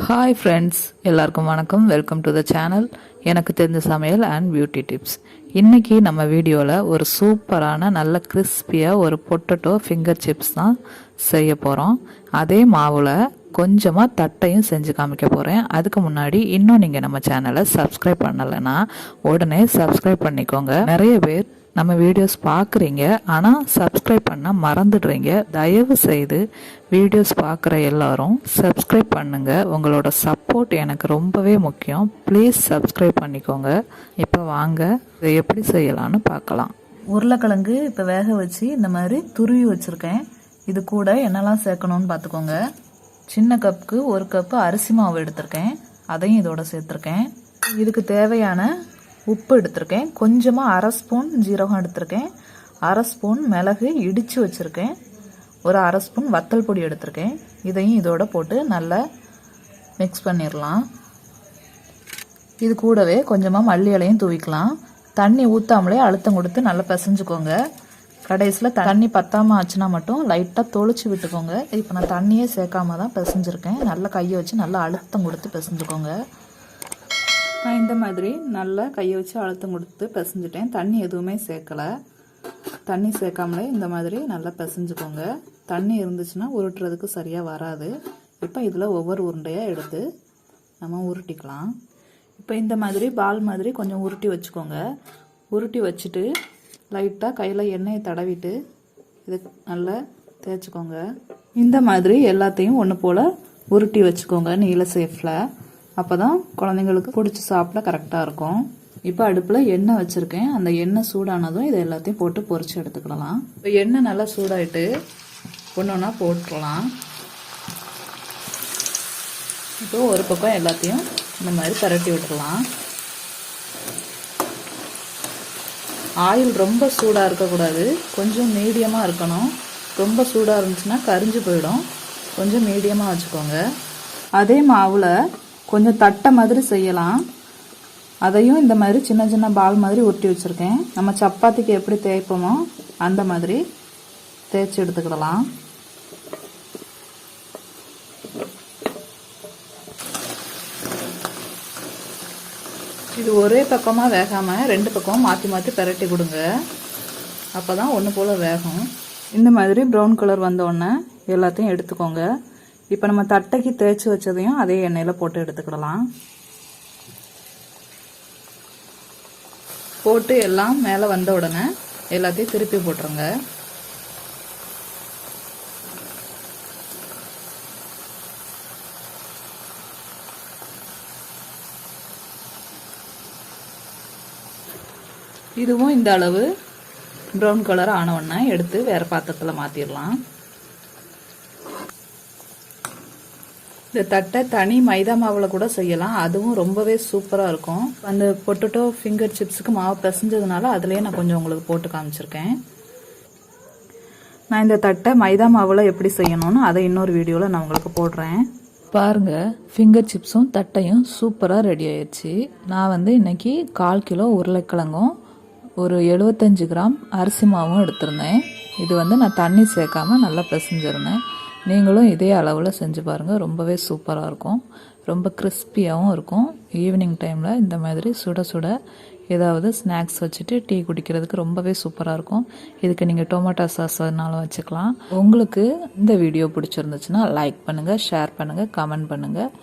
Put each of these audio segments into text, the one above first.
Hi friends, எல்லாருக்கும் வணக்கம். Welcome to the channel. எனக்கு தெரிஞ்ச சமையல் அண்ட் பியூட்டி டிப்ஸ். இன்றைக்கி நம்ம வீடியோவில் ஒரு சூப்பரான நல்ல கிறிஸ்பியாக ஒரு பொட்டேட்டோ ஃபிங்கர் சிப்ஸ் தான் செய்ய போகிறோம். அதே மாவில் கொஞ்சமாக தட்டையும் செஞ்சு காமிக்க போகிறேன். அதுக்கு முன்னாடி இன்னும் நீங்கள் நம்ம சேனலை சப்ஸ்கிரைப் பண்ணலைன்னா உடனே சப்ஸ்கிரைப் பண்ணிக்கோங்க. நிறைய பேர் நம்ம வீடியோஸ் பார்க்குறீங்க, ஆனால் சப்ஸ்கிரைப் பண்ண மறந்துடுறீங்க. தயவு செய்து வீடியோஸ் பார்க்குற எல்லாரும் சப்ஸ்கிரைப் பண்ணுங்கள். உங்களோட சப்போர்ட் எனக்கு ரொம்பவே முக்கியம். ப்ளீஸ் சப்ஸ்கிரைப் பண்ணிக்கோங்க. இப்போ வாங்க இதை எப்படி செய்யலான்னு பார்க்கலாம். உருளைக்கிழங்கு இப்போ வேக வச்சு இந்த மாதிரி துருவி வச்சுருக்கேன். இது கூட என்னெல்லாம் சேர்க்கணும்னு பார்த்துக்கோங்க. சின்ன கப்புக்கு 1 கப்பு அரிசி மாவு எடுத்திருக்கேன், அதையும் இதோட சேர்த்துருக்கேன். இதுக்கு தேவையான உப்பு எடுத்திருக்கேன். கொஞ்சமாக 1/2 ஸ்பூன் ஜீரகம் எடுத்திருக்கேன். 1/2 ஸ்பூன் மிளகு இடித்து வச்சுருக்கேன். ஒரு 1/2 ஸ்பூன் வத்தல் பொடி எடுத்திருக்கேன். இதையும் இதோட போட்டு நல்லா மிக்ஸ் பண்ணிடலாம். இது கூடவே கொஞ்சமாக மல்லி இலையும் தூவிக்கலாம். தண்ணி ஊற்றாமலே அழுத்தம் கொடுத்து நல்லா பிசைஞ்சுக்கோங்க. கடைசியில் தண்ணி பத்தாமல் ஆச்சுன்னா மட்டும் லைட்டாக தொளிச்சு விட்டுக்கோங்க. இப்போ நான் தண்ணியே சேர்க்காம தான் பிசைஞ்சிருக்கேன். நல்லா கையை வச்சு நல்லா அழுத்தம் கொடுத்து பிசைஞ்சுக்கோங்க. நான் இந்த மாதிரி நல்லா கையை வச்சு அழுத்தம் கொடுத்து பிசைஞ்சிட்டேன். தண்ணி எதுவுமே சேர்க்கலை. தண்ணி சேர்க்காமலே இந்த மாதிரி நல்லா பிசைஞ்சுக்கோங்க. தண்ணி இருந்துச்சுன்னா உருட்டுறதுக்கு சரியாக வராது. இப்போ இதில் ஒவ்வொரு உருண்டையாக எடுத்து நம்ம உருட்டிக்கலாம். இப்போ இந்த மாதிரி பால் மாதிரி கொஞ்சம் உருட்டி வச்சுக்கோங்க. உருட்டி வச்சுட்டு லைட்டாக கையில் எண்ணெயை தடவிட்டு இது நல்லா தேய்ச்சிக்கோங்க. இந்த மாதிரி எல்லாத்தையும் ஒன்று போல் உருட்டி வச்சுக்கோங்க நீல சேஃபில். அப்போ தான் குழந்தைங்களுக்கு பிடிச்சி சாப்பிட கரெக்டாக இருக்கும். இப்போ அடுப்பில் எண்ணெய் வச்சுருக்கேன். அந்த எண்ணெய் சூடானதும் இதை எல்லாத்தையும் போட்டு பொரிச்சு எடுத்துக்கிடலாம். இப்போ எண்ணெய் நல்லா சூடாயிட்டு ஒன்று ஒன்றா போட்டுடலாம். இப்போ ஒரு பக்கம் எல்லாத்தையும் இந்த மாதிரி பரட்டி விட்டுடலாம். ஆயில் ரொம்ப சூடாக இருக்கக்கூடாது, கொஞ்சம் மீடியமாக இருக்கணும். ரொம்ப சூடாக இருந்துச்சுன்னா கரிஞ்சு போயிடும். கொஞ்சம் மீடியமாக வச்சுக்கோங்க. அதே மாவில் கொஞ்சம் தட்டை மாதிரி செய்யலாம். அதையும் இந்த மாதிரி சின்ன சின்ன பால் மாதிரி உருட்டி வச்சுருக்கேன். நம்ம சப்பாத்திக்கு எப்படி தேய்ப்போமோ அந்த மாதிரி தேய்ச்சி எடுத்துக்கிடலாம். இது ஒரே பக்கமாக வேகாமல் 2 பக்கமும் மாற்றி மாற்றி பரட்டி கொடுங்க. அப்போ தான் ஒன்று போல் வேகும். இந்த மாதிரி ப்ரௌன் கலர் வந்தோடனே எல்லாத்தையும் எடுத்துக்கோங்க. இப்போ நம்ம தட்டைக்கு தேய்ச்சி வச்சதையும் அதே எண்ணெயில் போட்டு எடுத்துக்கிடலாம். போட்டு எல்லாம் மேலே வந்த உடனே எல்லாத்தையும் திருப்பி போட்டுருங்க. இதுவும் இந்த அளவு ப்ரௌன் கலர் ஆன உடனே எடுத்து வேறு பாத்திரத்தில் மாற்றிடலாம். இந்த தட்டை தனி மைதா மாவில் கூட செய்யலாம். அதுவும் ரொம்பவே சூப்பராக இருக்கும். அந்த பொட்டேட்டோ ஃபிங்கர் சிப்ஸுக்கு மாவு பிசைஞ்சதுனால அதுலேயே நான் கொஞ்சம் உங்களுக்கு போட்டு காமிச்சிருக்கேன். நான் இந்த தட்டை மைதா மாவில் எப்படி செய்யணும்னு அதை இன்னொரு வீடியோவில் நான் உங்களுக்கு போடுறேன். பாருங்கள், ஃபிங்கர் சிப்ஸும் தட்டையும் சூப்பராக ரெடி ஆயிடுச்சு. நான் இன்னைக்கு 1/4 கிலோ உருளைக்கிழங்கும் ஒரு 75 கிராம் அரிசி மாவும் எடுத்திருந்தேன். இது நான் தண்ணி சேர்க்காம நல்லா பிசைஞ்சிருந்தேன். நீங்களும் இதே அளவில் செஞ்சு பாருங்கள். ரொம்பவே சூப்பராக இருக்கும். ரொம்ப கிறிஸ்பியாகவும் இருக்கும். ஈவினிங் டைமில் இந்த மாதிரி சுட சுட ஏதாவது ஸ்நாக்ஸ் வச்சுட்டு டீ குடிக்கிறதுக்கு ரொம்பவே சூப்பராக இருக்கும். இதுக்கு நீங்கள் டொமேட்டோ சாஸ் வேணாலும் வச்சுக்கலாம். உங்களுக்கு இந்த வீடியோ பிடிச்சிருந்துச்சுன்னா லைக் பண்ணுங்கள், ஷேர் பண்ணுங்கள், கமெண்ட் பண்ணுங்கள்.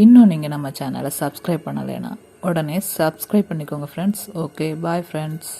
இன்னும் நீங்கள் நம்ம சேனலை சப்ஸ்கிரைப் பண்ணலைன்னா உடனே சப்ஸ்கிரைப் பண்ணிக்கோங்க ஃப்ரெண்ட்ஸ். Okay, bye friends.